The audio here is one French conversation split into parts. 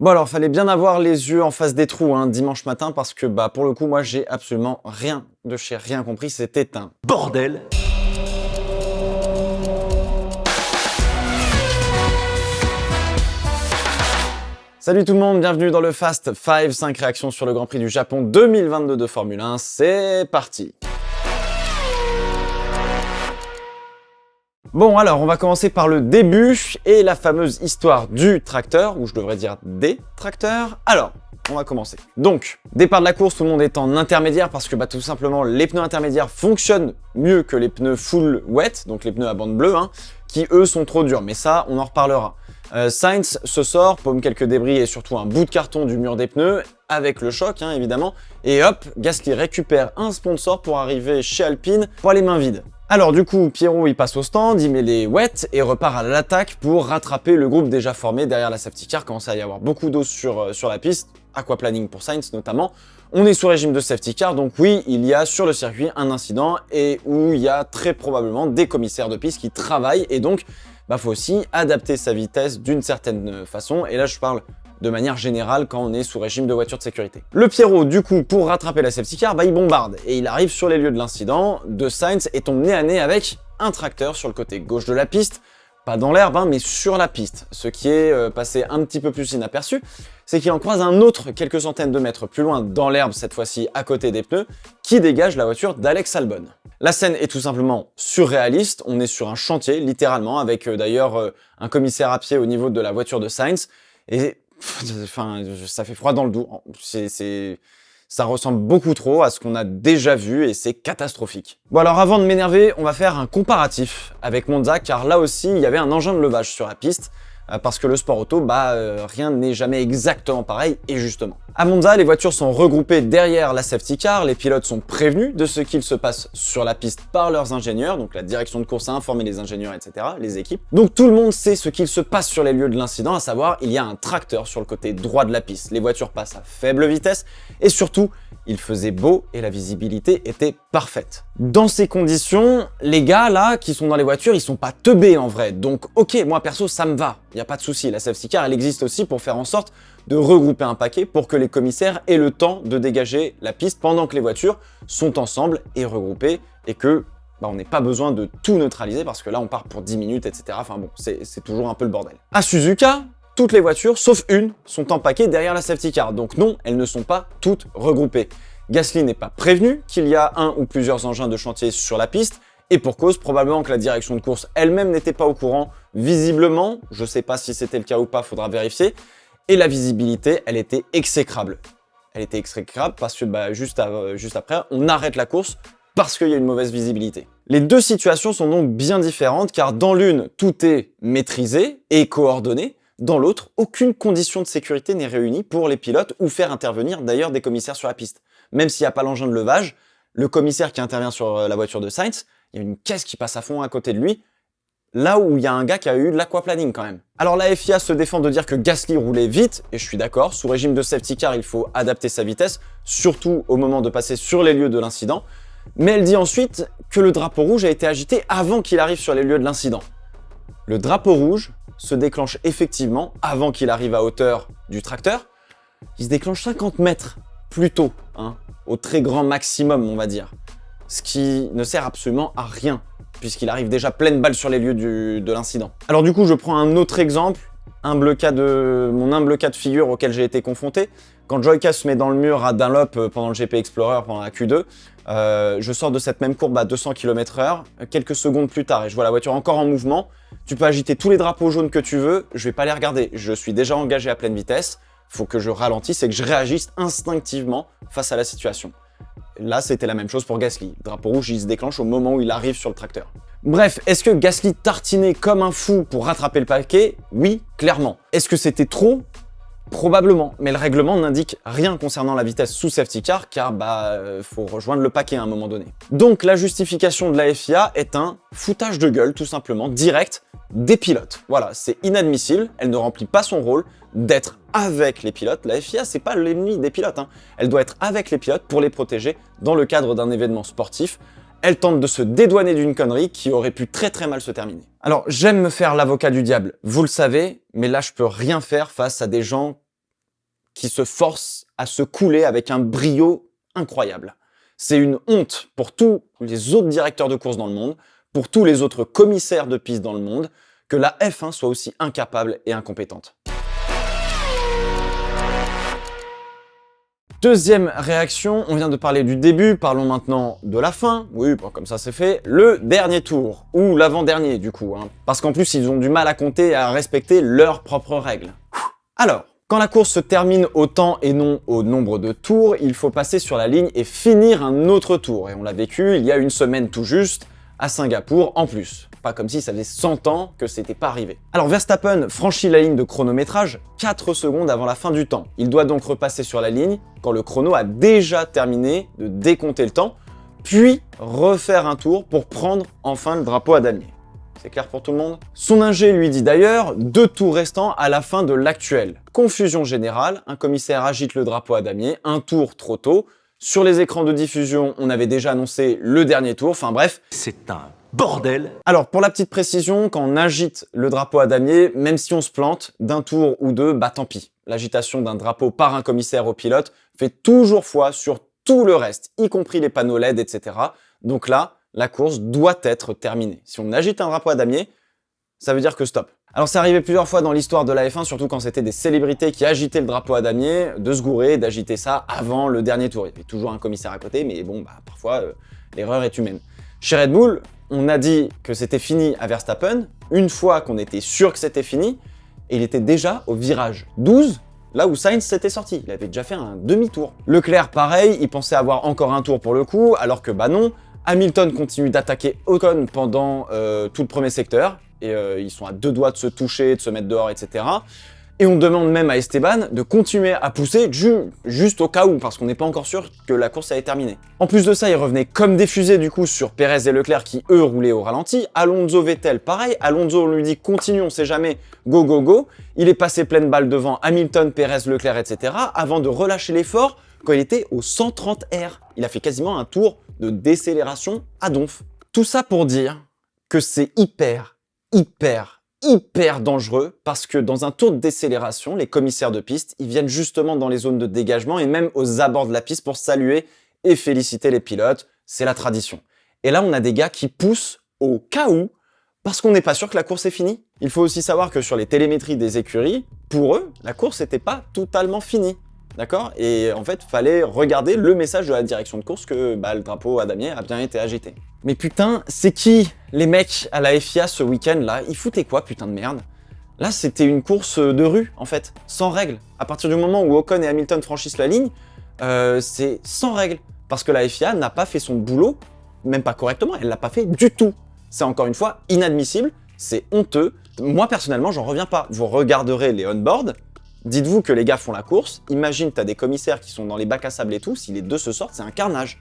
Bon alors, fallait bien avoir les yeux en face des trous dimanche matin parce que pour le coup, moi j'ai absolument rien de chez rien compris, c'était un Bordel. Salut tout le monde, bienvenue dans le Fast 5, 5 réactions sur le Grand Prix du Japon 2022 de Formule 1, c'est parti. Bon alors, on va commencer par le début et la fameuse histoire du tracteur, ou je devrais dire des tracteurs. Alors, on va commencer. Donc, départ de la course, tout le monde est en intermédiaire parce que tout simplement, les pneus intermédiaires fonctionnent mieux que les pneus full wet, donc les pneus à bande bleue, qui eux sont trop durs, mais ça, on en reparlera. Sainz se sort, paume quelques débris et surtout un bout de carton du mur des pneus, avec le choc évidemment, et hop, Gasly récupère un sponsor pour arriver chez Alpine pour les mains vides. Alors du coup, Pierrot il passe au stand, il met les wets et repart à l'attaque pour rattraper le groupe déjà formé derrière la safety car, commence à y avoir beaucoup d'eau sur la piste, aquaplaning pour Sainz notamment. On est sous régime de safety car, donc oui, il y a sur le circuit un incident et où il y a très probablement des commissaires de piste qui travaillent et donc faut aussi adapter sa vitesse d'une certaine façon, et là je parle de manière générale quand on est sous régime de voiture de sécurité. Le Pierrot, du coup, pour rattraper la safety car, il bombarde et il arrive sur les lieux de l'incident de Sainz et tombe nez à nez avec un tracteur sur le côté gauche de la piste, pas dans l'herbe, mais sur la piste. Ce qui est passé un petit peu plus inaperçu, c'est qu'il en croise un autre quelques centaines de mètres plus loin dans l'herbe, cette fois-ci à côté des pneus, qui dégage la voiture d'Alex Albon. La scène est tout simplement surréaliste, on est sur un chantier, littéralement, avec d'ailleurs un commissaire à pied au niveau de la voiture de Sainz, et ça fait froid dans le dos. Ça ressemble beaucoup trop à ce qu'on a déjà vu et c'est catastrophique. Bon alors avant de m'énerver, on va faire un comparatif avec Monza car là aussi il y avait un engin de levage sur la piste parce que le sport auto, rien n'est jamais exactement pareil et justement. À Monza, les voitures sont regroupées derrière la safety car, les pilotes sont prévenus de ce qu'il se passe sur la piste par leurs ingénieurs, donc la direction de course a informé les ingénieurs, etc., les équipes. Donc tout le monde sait ce qu'il se passe sur les lieux de l'incident, à savoir il y a un tracteur sur le côté droit de la piste. Les voitures passent à faible vitesse et surtout, il faisait beau et la visibilité était parfaite. Dans ces conditions, les gars là qui sont dans les voitures, ils sont pas teubés en vrai. Donc ok, moi perso ça me va, y a pas de souci. La safety car elle existe aussi pour faire en sorte de regrouper un paquet pour que les commissaires aient le temps de dégager la piste pendant que les voitures sont ensemble et regroupées et que on n'ait pas besoin de tout neutraliser parce que là on part pour 10 minutes, etc. Enfin bon, c'est toujours un peu le bordel. À Suzuka, toutes les voitures, sauf une, sont empaquetées derrière la safety car. Donc non, elles ne sont pas toutes regroupées. Gasly n'est pas prévenu qu'il y a un ou plusieurs engins de chantier sur la piste, et pour cause, probablement que la direction de course elle-même n'était pas au courant, visiblement, je sais pas si c'était le cas ou pas, faudra vérifier, et la visibilité, elle était exécrable. Elle était exécrable parce que juste après, on arrête la course parce qu'il y a une mauvaise visibilité. Les deux situations sont donc bien différentes, car dans l'une, tout est maîtrisé et coordonné, dans l'autre, aucune condition de sécurité n'est réunie pour les pilotes ou faire intervenir d'ailleurs des commissaires sur la piste. Même s'il n'y a pas l'engin de levage, le commissaire qui intervient sur la voiture de Sainz, il y a une caisse qui passe à fond à côté de lui, là où il y a un gars qui a eu de l'aquaplaning quand même. Alors la FIA se défend de dire que Gasly roulait vite, et je suis d'accord, sous régime de safety car, il faut adapter sa vitesse, surtout au moment de passer sur les lieux de l'incident, mais elle dit ensuite que le drapeau rouge a été agité avant qu'il arrive sur les lieux de l'incident. Le drapeau rouge se déclenche effectivement avant qu'il arrive à hauteur du tracteur. Il se déclenche 50 mètres plus tôt, au très grand maximum, on va dire. Ce qui ne sert absolument à rien, puisqu'il arrive déjà pleine balle sur les lieux de l'incident. Alors du coup, je prends un autre exemple, mon humble cas de figure auquel j'ai été confronté. Quand Joyka se met dans le mur à Dunlop pendant le GP Explorer, pendant la Q2, je sors de cette même courbe à 200 km/h, quelques secondes plus tard, et je vois la voiture encore en mouvement. Tu peux agiter tous les drapeaux jaunes que tu veux, je vais pas les regarder. Je suis déjà engagé à pleine vitesse, faut que je ralentisse et que je réagisse instinctivement face à la situation. Là, c'était la même chose pour Gasly. Le drapeau rouge, il se déclenche au moment où il arrive sur le tracteur. Bref, est-ce que Gasly tartinait comme un fou pour rattraper le paquet? Oui, clairement. Est-ce que c'était trop? Probablement, mais le règlement n'indique rien concernant la vitesse sous safety car, faut rejoindre le paquet à un moment donné. Donc la justification de la FIA est un foutage de gueule, tout simplement, direct des pilotes. Voilà, c'est inadmissible, elle ne remplit pas son rôle d'être avec les pilotes. La FIA, c'est pas l'ennemi des pilotes, Elle doit être avec les pilotes pour les protéger dans le cadre d'un événement sportif. Elle tente de se dédouaner d'une connerie qui aurait pu très mal se terminer. Alors, j'aime me faire l'avocat du diable, vous le savez, mais là, je peux rien faire face à des gens qui se force à se couler avec un brio incroyable. C'est une honte pour tous les autres directeurs de course dans le monde, pour tous les autres commissaires de piste dans le monde, que la F1 soit aussi incapable et incompétente. Deuxième réaction, on vient de parler du début, parlons maintenant de la fin. Oui, bon, comme ça c'est fait. Le dernier tour, ou l'avant-dernier du coup, hein. Parce qu'en plus ils ont du mal à compter et à respecter leurs propres règles. Alors, quand la course se termine au temps et non au nombre de tours, il faut passer sur la ligne et finir un autre tour. Et on l'a vécu il y a une semaine tout juste, à Singapour en plus. Pas comme si ça faisait 100 ans que c'était pas arrivé. Alors Verstappen franchit la ligne de chronométrage 4 secondes avant la fin du temps. Il doit donc repasser sur la ligne quand le chrono a déjà terminé de décompter le temps, puis refaire un tour pour prendre enfin le drapeau à damier. C'est clair pour tout le monde? Son ingé lui dit d'ailleurs 2 tours restants à la fin de l'actuel. Confusion générale, un commissaire agite le drapeau à damier, un tour trop tôt. Sur les écrans de diffusion, on avait déjà annoncé le dernier tour, enfin bref. C'est un bordel! Alors pour la petite précision, quand on agite le drapeau à damier, même si on se plante d'un tour ou deux, bah tant pis. L'agitation d'un drapeau par un commissaire au pilote fait toujours foi sur tout le reste, y compris les panneaux LED, etc. Donc là, la course doit être terminée. Si on agite un drapeau à damier, ça veut dire que stop. Alors c'est arrivé plusieurs fois dans l'histoire de la F1, surtout quand c'était des célébrités qui agitaient le drapeau à damier, de se gourer, d'agiter ça avant le dernier tour. Il y avait toujours un commissaire à côté, mais bon, bah parfois, l'erreur est humaine. Chez Red Bull, on a dit que c'était fini à Verstappen, une fois qu'on était sûr que c'était fini, et il était déjà au virage 12, là où Sainz s'était sorti. Il avait déjà fait un demi-tour. Leclerc, pareil, il pensait avoir encore un tour pour le coup, alors que bah non. Hamilton continue d'attaquer Ocon pendant tout le premier secteur, et ils sont à 2 doigts de se toucher, de se mettre dehors, etc. Et on demande même à Esteban de continuer à pousser juste au cas où, parce qu'on n'est pas encore sûr que la course allait terminer. En plus de ça, il revenait comme des fusées du coup sur Perez et Leclerc qui eux roulaient au ralenti. Alonso Vettel, pareil, Alonso on lui dit continue, on sait jamais, go go go. Il est passé pleine balle devant Hamilton, Perez, Leclerc, etc. avant de relâcher l'effort quand il était au 130 R. Il a fait quasiment un tour de décélération à donf. Tout ça pour dire que c'est hyper dangereux parce que dans un tour de décélération, les commissaires de piste, ils viennent justement dans les zones de dégagement et même aux abords de la piste pour saluer et féliciter les pilotes. C'est la tradition. Et là, on a des gars qui poussent au cas où parce qu'on n'est pas sûr que la course est finie. Il faut aussi savoir que sur les télémétries des écuries, pour eux, la course n'était pas totalement finie. D'accord? Et en fait, fallait regarder le message de la direction de course que le drapeau à damier a bien été agité. Mais putain, c'est qui les mecs à la FIA ce week-end là? Ils foutaient quoi, putain de merde? Là, c'était une course de rue, en fait, sans règles. À partir du moment où Ocon et Hamilton franchissent la ligne, c'est sans règles. Parce que la FIA n'a pas fait son boulot, même pas correctement, elle l'a pas fait du tout. C'est encore une fois inadmissible, c'est honteux. Moi, personnellement, j'en reviens pas. Vous regarderez les on-board. Dites-vous que les gars font la course, imagine t'as des commissaires qui sont dans les bacs à sable et tout, si les deux se sortent, c'est un carnage.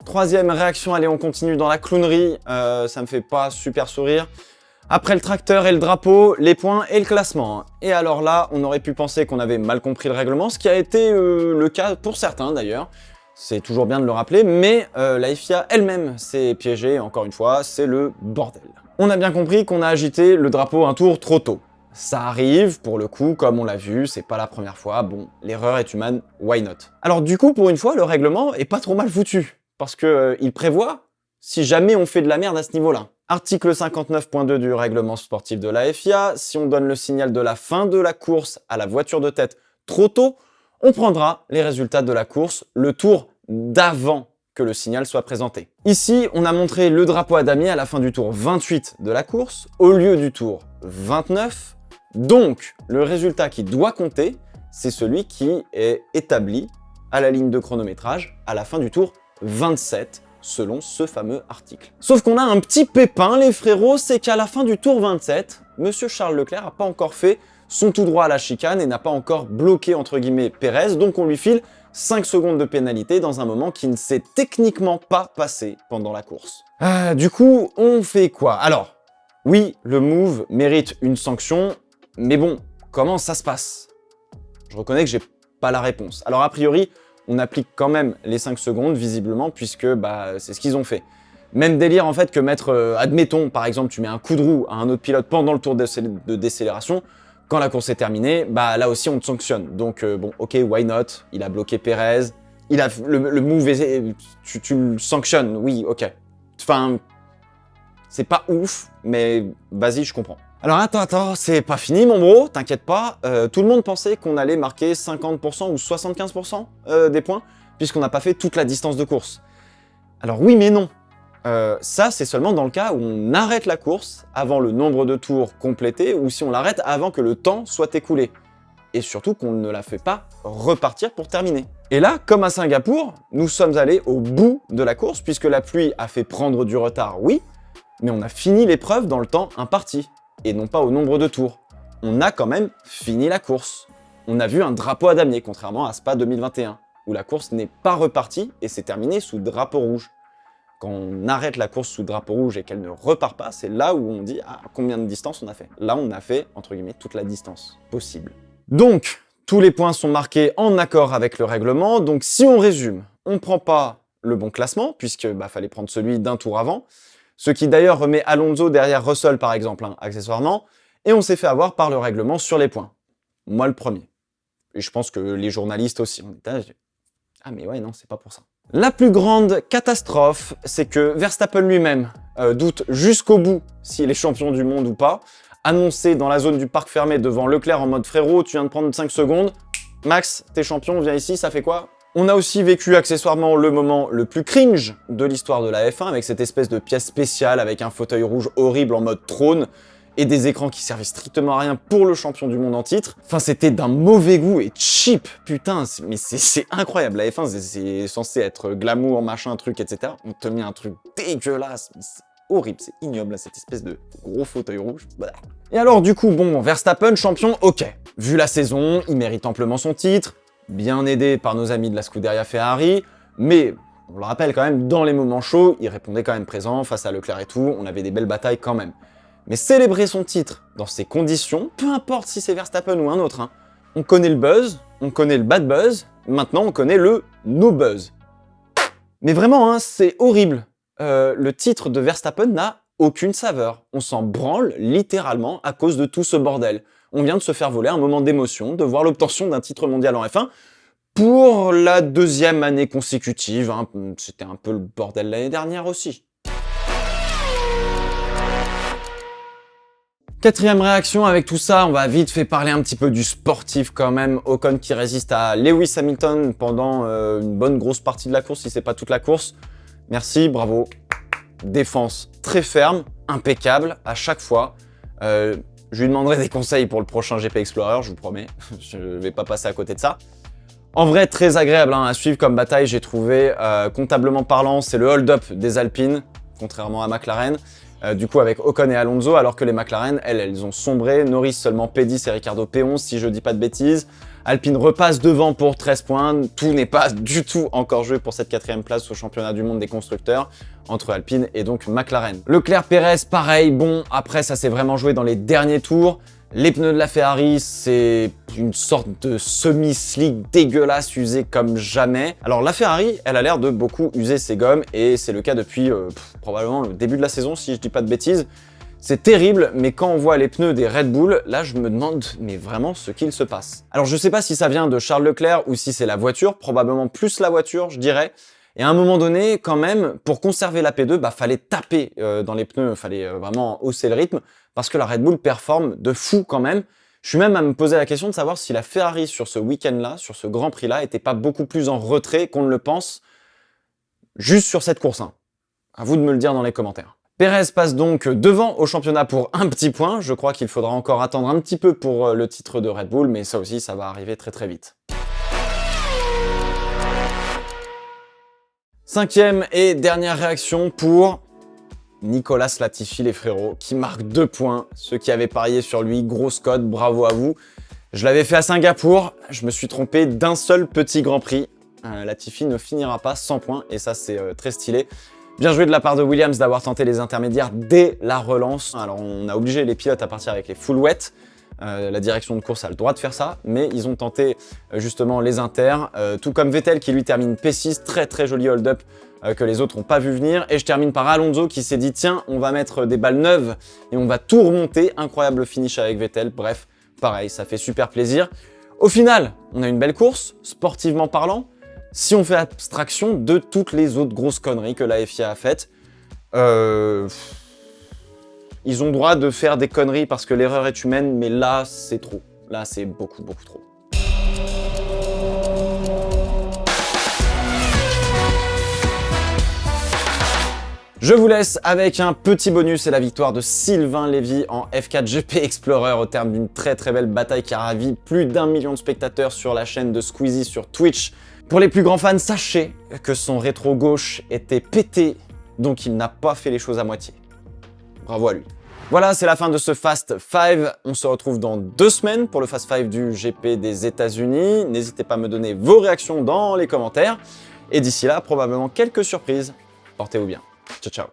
Troisième réaction, allez on continue dans la clownerie, ça me fait pas super sourire. Après le tracteur et le drapeau, les points et le classement. Et alors là, on aurait pu penser qu'on avait mal compris le règlement, ce qui a été le cas pour certains d'ailleurs. C'est toujours bien de le rappeler, mais la FIA elle-même s'est piégée, encore une fois, c'est le bordel. On a bien compris qu'on a agité le drapeau un tour trop tôt. Ça arrive, pour le coup, comme on l'a vu, c'est pas la première fois, bon, l'erreur est humaine, why not? Alors du coup, pour une fois, le règlement est pas trop mal foutu, parce que il prévoit si jamais on fait de la merde à ce niveau-là. Article 59.2 du règlement sportif de la FIA, si on donne le signal de la fin de la course à la voiture de tête trop tôt, on prendra les résultats de la course le tour d'avant que le signal soit présenté. Ici, on a montré le drapeau à damier à la fin du tour 28 de la course, au lieu du tour 29. Donc, le résultat qui doit compter, c'est celui qui est établi à la ligne de chronométrage à la fin du tour 27, selon ce fameux article. Sauf qu'on a un petit pépin, les frérots, c'est qu'à la fin du tour 27, Monsieur Charles Leclerc n'a pas encore fait son tout droit à la chicane et n'a pas encore bloqué, entre guillemets, Perez, donc on lui file 5 secondes de pénalité dans un moment qui ne s'est techniquement pas passé pendant la course. Du coup, on fait quoi? Alors, oui, le move mérite une sanction, mais bon, comment ça se passe? Je reconnais que j'ai pas la réponse. Alors a priori, on applique quand même les 5 secondes, visiblement, puisque c'est ce qu'ils ont fait. Même délire en fait que mettre, admettons, par exemple, tu mets un coup de roue à un autre pilote pendant le tour de décélération, Quand la course est terminée, bah là aussi on te sanctionne. Donc bon, ok, why not? Il a bloqué Pérez, il a le move, tu le sanctionnes, oui, ok. Enfin, c'est pas ouf, mais vas-y, je comprends. Alors attends, c'est pas fini mon bro, t'inquiète pas. Tout le monde pensait qu'on allait marquer 50% ou 75% des points, puisqu'on n'a pas fait toute la distance de course. Alors oui mais non. Ça, c'est seulement dans le cas où on arrête la course avant le nombre de tours complétés ou si on l'arrête avant que le temps soit écoulé. Et surtout qu'on ne la fait pas repartir pour terminer. Et là, comme à Singapour, nous sommes allés au bout de la course puisque la pluie a fait prendre du retard, oui, mais on a fini l'épreuve dans le temps imparti et non pas au nombre de tours. On a quand même fini la course. On a vu un drapeau à damier, contrairement à Spa 2021, où la course n'est pas repartie et s'est terminée sous drapeau rouge. Quand on arrête la course sous drapeau rouge et qu'elle ne repart pas, c'est là où on dit ah, combien de distance on a fait. Là, on a fait, entre guillemets, toute la distance possible. Donc, tous les points sont marqués en accord avec le règlement. Donc, si on résume, on ne prend pas le bon classement, puisque fallait prendre celui d'un tour avant, ce qui d'ailleurs remet Alonso derrière Russell, par exemple, accessoirement, et on s'est fait avoir par le règlement sur les points. Moi, le premier. Et je pense que les journalistes aussi. On était ah mais ouais, non, c'est pas pour ça. La plus grande catastrophe, c'est que Verstappen lui-même doute jusqu'au bout s'il est champion du monde ou pas. Annoncé dans la zone du parc fermé devant Leclerc en mode frérot, tu viens de prendre 5 secondes. Max, t'es champion, viens ici, ça fait quoi? On a aussi vécu accessoirement le moment le plus cringe de l'histoire de la F1 avec cette espèce de pièce spéciale avec un fauteuil rouge horrible en mode trône et des écrans qui servaient strictement à rien pour le champion du monde en titre. Enfin, c'était d'un mauvais goût et cheap, putain, mais c'est incroyable. La F1, c'est censé être glamour, machin, truc, etc. On te met un truc dégueulasse, c'est horrible, c'est ignoble, cette espèce de gros fauteuil rouge. Bah. Et alors, du coup, bon, Verstappen, champion, ok. Vu la saison, il mérite amplement son titre, bien aidé par nos amis de la Scuderia Ferrari, mais on le rappelle quand même, dans les moments chauds, il répondait quand même présent face à Leclerc et tout, on avait des belles batailles quand même. Mais célébrer son titre dans ces conditions, peu importe si c'est Verstappen ou un autre, on connaît le buzz, on connaît le bad buzz, maintenant on connaît le no buzz. Mais vraiment, c'est horrible. Le titre de Verstappen n'a aucune saveur. On s'en branle littéralement à cause de tout ce bordel. On vient de se faire voler un moment d'émotion, de voir l'obtention d'un titre mondial en F1 pour la 2e année consécutive. C'était un peu le bordel l'année dernière aussi. 4e réaction avec tout ça, on va vite fait parler un petit peu du sportif quand même. Ocon qui résiste à Lewis Hamilton pendant une bonne grosse partie de la course, si c'est pas toute la course. Merci, bravo. Défense très ferme, impeccable à chaque fois. Je lui demanderai des conseils pour le prochain GP Explorer, je vous promets. Je vais pas passer à côté de ça. En vrai, très agréable à suivre comme bataille, j'ai trouvé. Comptablement parlant, c'est le hold-up des Alpines, contrairement à McLaren. Du coup avec Ocon et Alonso, alors que les McLaren, elles ont sombré. Norris seulement P10 et Ricardo P11, si je dis pas de bêtises. Alpine repasse devant pour 13 points. Tout n'est pas du tout encore joué pour cette 4e place au championnat du monde des constructeurs, entre Alpine et donc McLaren. Leclerc-Pérez, pareil, bon, après ça s'est vraiment joué dans les derniers tours. Les pneus de la Ferrari, c'est une sorte de semi-slick dégueulasse usée comme jamais. Alors la Ferrari, elle a l'air de beaucoup user ses gommes et c'est le cas depuis probablement le début de la saison si je dis pas de bêtises. C'est terrible, mais quand on voit les pneus des Red Bull, là je me demande mais vraiment ce qu'il se passe. Alors je sais pas si ça vient de Charles Leclerc ou si c'est la voiture, probablement plus la voiture je dirais. Et à un moment donné, quand même, pour conserver la P2, fallait taper dans les pneus, fallait vraiment hausser le rythme, parce que la Red Bull performe de fou quand même. Je suis même à me poser la question de savoir si la Ferrari sur ce week-end-là, sur ce Grand Prix-là, était pas beaucoup plus en retrait qu'on ne le pense, juste sur cette course. À vous de me le dire dans les commentaires. Pérez passe donc devant au championnat pour un petit point. Je crois qu'il faudra encore attendre un petit peu pour le titre de Red Bull, mais ça aussi, ça va arriver très très vite. 5e et dernière réaction pour Nicolas Latifi, les frérots, qui marque 2 points. Ceux qui avaient parié sur lui, grosse cote, bravo à vous. Je l'avais fait à Singapour, je me suis trompé d'un seul petit Grand Prix. Latifi ne finira pas 100 points et ça c'est très stylé. Bien joué de la part de Williams d'avoir tenté les intermédiaires dès la relance. Alors on a obligé les pilotes à partir avec les full wet. La direction de course a le droit de faire ça, mais ils ont tenté justement les inters, tout comme Vettel qui lui termine P6, très très joli hold-up que les autres n'ont pas vu venir. Et je termine par Alonso qui s'est dit tiens, on va mettre des balles neuves et on va tout remonter. Incroyable finish avec Vettel, bref, pareil, ça fait super plaisir. Au final, on a une belle course, sportivement parlant, si on fait abstraction de toutes les autres grosses conneries que la FIA a faites. Ils ont droit de faire des conneries parce que l'erreur est humaine, mais là, c'est trop. Là, c'est beaucoup, beaucoup trop. Je vous laisse avec un petit bonus et la victoire de Sylvain Lévy en F4 GP Explorer au terme d'une très très belle bataille qui a ravi plus d'1 million de spectateurs sur la chaîne de Squeezie sur Twitch. Pour les plus grands fans, sachez que son rétro gauche était pété, donc il n'a pas fait les choses à moitié. Bravo à lui. Voilà, c'est la fin de ce Fast 5. On se retrouve dans 2 semaines pour le Fast 5 du GP des États-Unis. N'hésitez pas à me donner vos réactions dans les commentaires. Et d'ici là, probablement quelques surprises. Portez-vous bien. Ciao, ciao.